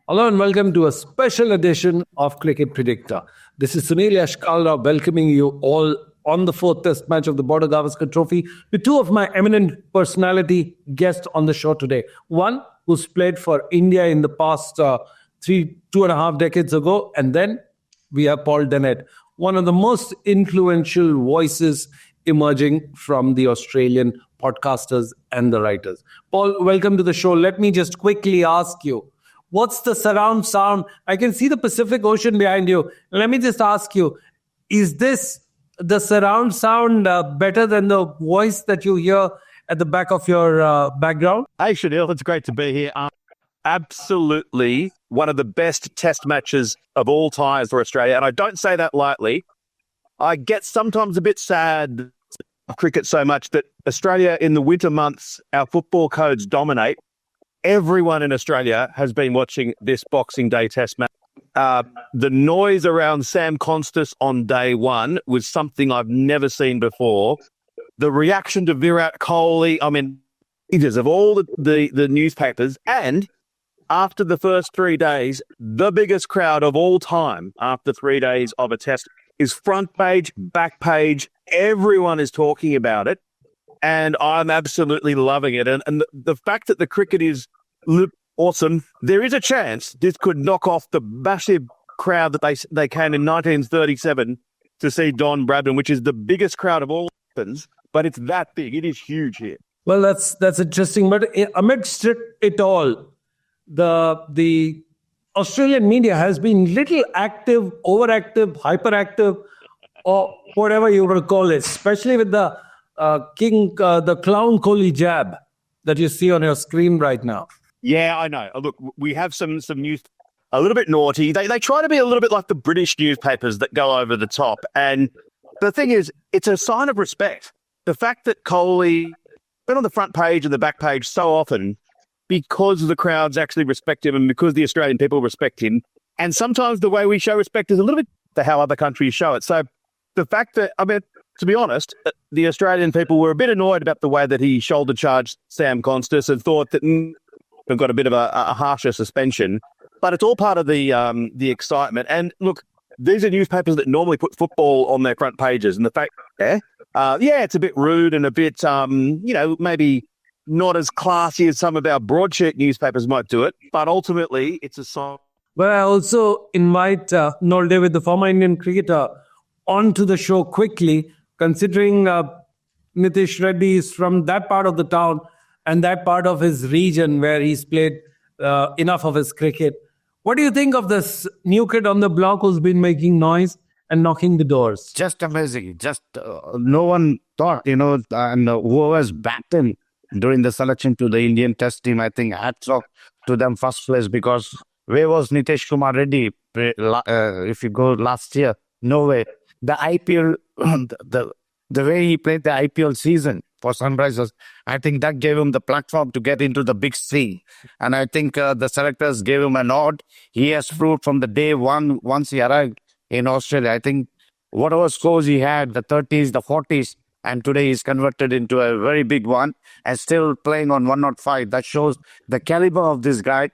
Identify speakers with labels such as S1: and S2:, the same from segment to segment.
S1: Hello and welcome to a special edition of Cricit Predicta. This is Sunil Yash Kalra welcoming you all on the fourth test match of the Border-Gavaskar Trophy with two of my eminent personality guests on the show today. One who's played for India in the past 2.5 decades ago, and then we have Paul Dennett, one of the most influential voices emerging from the Australian podcasters and the writers. Paul, welcome to the show. Let me just quickly ask you, what's the surround sound? I can see the Pacific Ocean behind you. Let me just ask you, is this the surround sound better than the voice that you hear at the back of your background?
S2: Hey, Sunil, it's great to be here. Absolutely one of the best test matches of all time for Australia. And I don't say that lightly. I get sometimes a bit sad of cricket so much that Australia in the winter months, our football codes dominate. Everyone in Australia has been watching this Boxing Day test match. The noise around Sam Constas on day one was something I've never seen before. The reaction to Virat Kohli, pages of all the newspapers, and after the first 3 days, the biggest crowd of all time after 3 days of a test is front page, back page. Everyone is talking about it, and I'm absolutely loving it. And the fact that the cricket is awesome, there is a chance this could knock off the massive crowd that they came in 1937 to see Don Bradman, which is the biggest crowd of all Opens, but it's that big. It is huge here.
S1: Well, that's interesting. But amidst it all, the Australian media has been little active, overactive, hyperactive, or whatever you will call it, especially with the the clown Kohli jab that you see on your screen right now.
S2: Yeah, I know. Look, we have some news a little bit naughty. They try to be a little bit like the British newspapers that go over the top. And the thing is, it's a sign of respect. The fact that Kohli been on the front page and the back page so often because the crowds actually respect him and because the Australian people respect him. And sometimes the way we show respect is a little bit to how other countries show it. So the fact that, to be honest, the Australian people were a bit annoyed about the way that he shoulder charged Sam Constas and thought that we've got a bit of a harsher suspension. But it's all part of the excitement. And look, these are newspapers that normally put football on their front pages. And the fact, it's a bit rude and a bit, maybe not as classy as some of our broadsheet newspapers might do it. But ultimately, it's a song.
S1: Well, I also invite Noel David, the former Indian cricketer, onto the show quickly, considering Nitish Reddy is from that part of the town and that part of his region where he's played enough of his cricket. What do you think of this new kid on the block who's been making noise and knocking the doors?
S3: Just amazing. Just no one thought, and who was batting during the selection to the Indian test team, I think hats off to them first place, because where was Nitish Kumar Reddy if you go last year? No way. The IPL, the way he played the IPL season for Sunrisers, I think that gave him the platform to get into the big scene. And I think the selectors gave him a nod. He has proved from the day one, once he arrived in Australia. I think whatever scores he had, the 30s, the 40s, and today he's converted into a very big one and still playing on 105. That shows the caliber of this guy.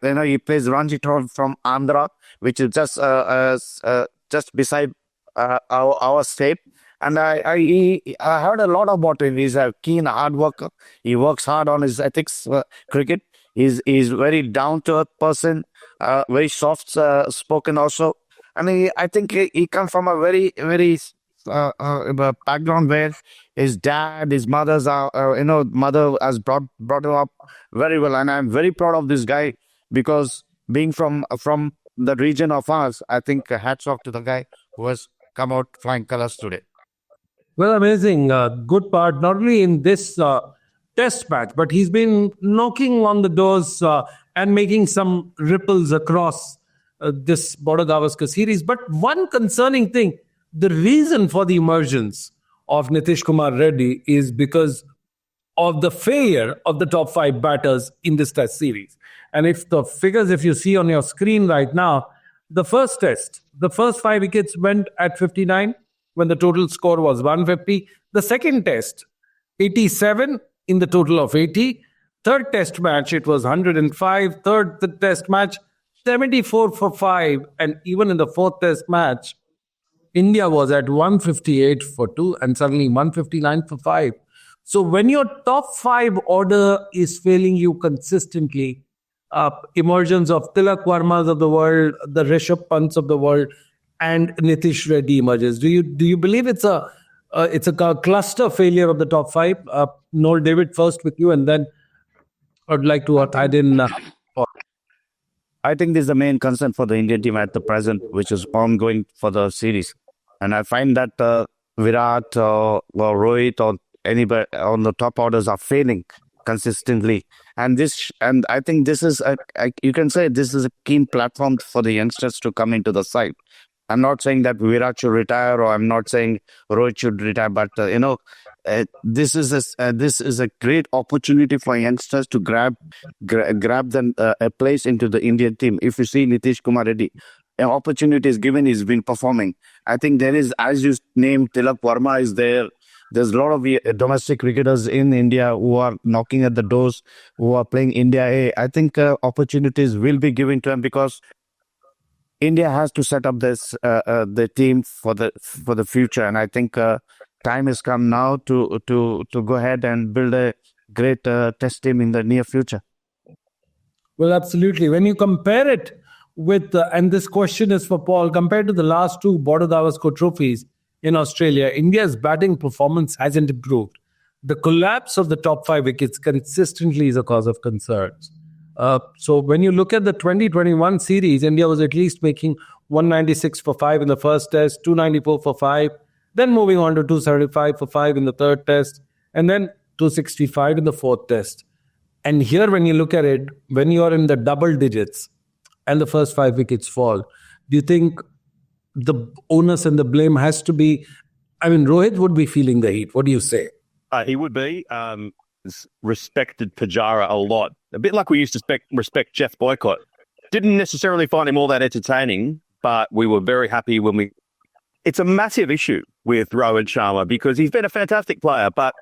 S3: He plays Ranji Trophy from Andhra, which is just beside our state. And I heard a lot about him. He's a keen hard worker. He works hard on his ethics cricket. He's very down to earth person, very soft spoken also. And I think he comes from a very background where his dad, his mother has brought him up very well. And I'm very proud of this guy, because being from the region of ours, I think hats off to the guy who has come out flying colors today.
S1: Well, amazing. Good part, not only in this test match, but he's been knocking on the doors and making some ripples across this Border-Gavaskar series. But one concerning thing, the reason for the emergence of Nitish Kumar Reddy is because of the failure of the top 5 batters in this test series. And if the figures, if you see on your screen right now, the first test, the first 5 wickets went at 59 when the total score was 150. The second test, 87 in the total of 80. Third test match, it was 105. Third test match, 74 for 5. And even in the fourth test match, India was at 158 for 2 and suddenly 159 for 5. So when your top 5 order is failing you consistently, emergence of Tilak Varmas of the world, the Rishabh Pants of the world, and Nitish Reddy emerges. Do you believe it's a cluster failure of the top 5? Noel David, first with you, and then I'd like to add in.
S3: I think this is the main concern for the Indian team at the present, which is ongoing for the series. And I find that Virat or Rohit or anybody on the top orders are failing consistently. And I think this is, you can say this is a keen platform for the youngsters to come into the side. I'm not saying that Virat should retire, or I'm not saying Rohit should retire, but this is a great opportunity for youngsters to grab them a place into the Indian team. If you see Nitish Kumar Reddy, an opportunity is given, he's been performing. I think there is, as you named, Tilak Varma is there. There's a lot of domestic cricketers in India who are knocking at the doors, who are playing India A. I think opportunities will be given to them because India has to set up the team for the future, and I think time has come now to go ahead and build a great test team in the near future.
S1: Well, absolutely. When you compare it with, and this question is for Paul, compared to the last 2 Border-Gavaskar trophies in Australia, India's batting performance hasn't improved. The collapse of the top 5 wickets consistently is a cause of concerns. So when you look at the 2021 series, India was at least making 196 for 5 in the first test, 294 for 5, then moving on to 275 for 5 in the third test, and then 265 in the fourth test. And here, when you look at it, when you are in the double digits and the first 5 wickets fall, do you think the onus and the blame has to be, I mean, Rohit would be feeling the heat. What do you say?
S2: He would be. Respected Pujara a lot. A bit like we used to respect Jeff Boycott. Didn't necessarily find him all that entertaining, but we were very happy when we... It's a massive issue with Rohit Sharma because he's been a fantastic player, but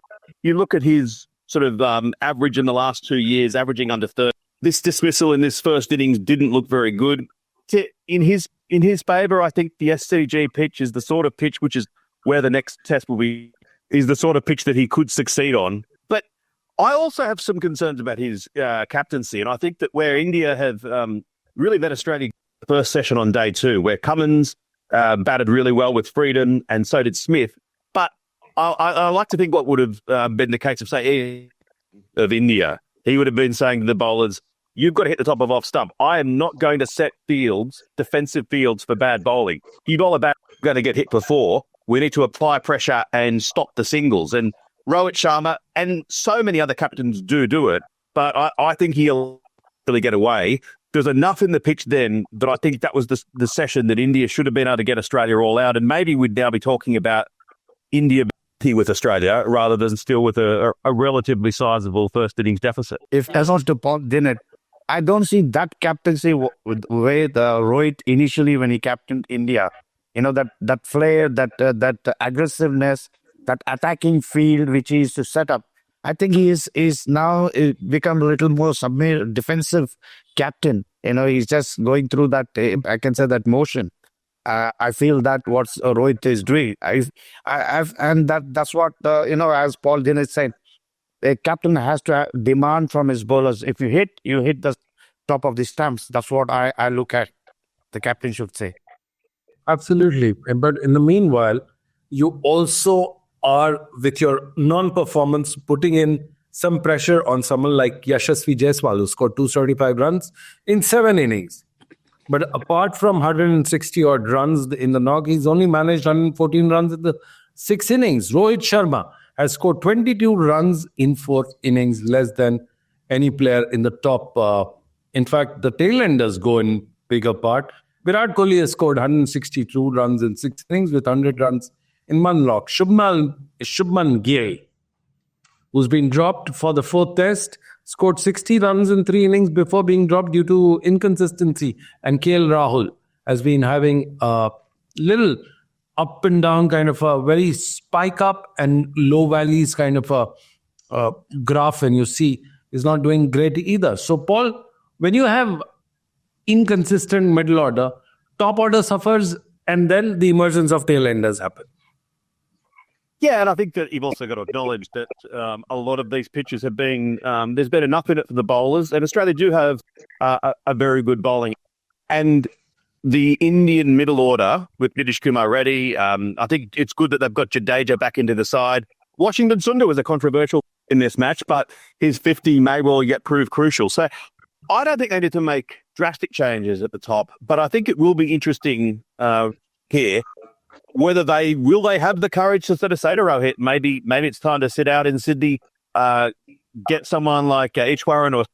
S2: you look at his sort of average in the last 2 years, averaging under 30. This dismissal in this first innings didn't look very good. In his favour, I think the SCG pitch is the sort of pitch which is where the next test will be, is the sort of pitch that he could succeed on. But I also have some concerns about his captaincy, and I think that where India have really led Australia the first session on day 2, where Cummins batted really well with freedom, and so did Smith. But I like to think what would have been the case of, say, of India. He would have been saying to the bowlers, you've got to hit the top of off stump. I am not going to set defensive fields for bad bowling. You bowl a bat, going to get hit before. We need to apply pressure and stop the singles. And Rohit Sharma and so many other captains do it, but I think he'll really get away. There's enough in the pitch then that I think that was the session that India should have been able to get Australia all out, and maybe we'd now be talking about India with Australia rather than still with a relatively sizable first innings deficit.
S3: If as on to Paul Dennett, I don't see that captaincy with the way the Rohit initially when he captained India. You know, that flair, that aggressiveness, that attacking field which he is to set up. I think he is now become a little more defensive captain. You know, he's just going through that, I can say, that motion. I feel that what Rohit is doing. And that's what, as Paul Dennett said, a captain has to demand from his bowlers. If you hit the top of the stumps. That's what I look at. The captain should say.
S1: Absolutely. But in the meanwhile, you also are, with your non-performance, putting in some pressure on someone like Yashasvi Jaiswal, who scored 275 runs in 7 innings. But apart from 160 odd runs in the knock, he's only managed 114 runs in the 6 innings. Rohit Sharma has scored 22 runs in 4 innings, less than any player in the top. In fact, the tailenders go in bigger part. Virat Kohli has scored 162 runs in 6 innings with 100 runs in 1 knock. Shubman Gill, who's been dropped for the 4th test, scored 60 runs in 3 innings before being dropped due to inconsistency. And KL Rahul has been having a little up and down, kind of a very spike up and low valleys kind of a graph. And you see, he's not doing great either. So, Paul, when you have inconsistent middle order, top order suffers, and then the emergence of tail-enders happen.
S2: Yeah, and I think that you've also got to acknowledge that a lot of these pitches have been, there's been enough in it for the bowlers, and Australia do have a very good bowling. And the Indian middle order with Nitish Kumar ready, I think it's good that they've got Jadeja back into the side. Washington Sundar was a controversial in this match, but his 50 may well yet prove crucial. So I don't think they need to make drastic changes at the top, but I think it will be interesting here whether they have the courage to sort of say to Rohit, maybe it's time to sit out in Sydney, get someone like Ishwaran or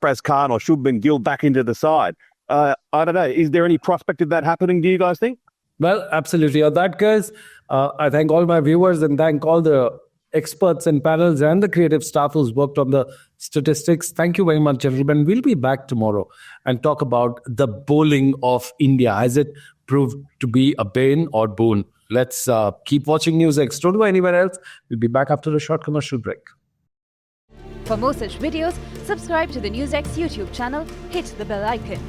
S2: Praz Khan or Shubman Gill back into the side. I don't know. Is there any prospect of that happening, do you guys think?
S1: Well, absolutely. On that, guys, I thank all my viewers and thank all the experts and panels and the creative staff who's worked on the statistics. Thank you very much, gentlemen. We'll be back tomorrow and talk about the bowling of India. Has it proved to be a bane or boon? Let's keep watching NewsX. Don't go anywhere else. We'll be back after a short commercial break.
S4: For more such videos, subscribe to the NewsX YouTube channel, hit the bell icon.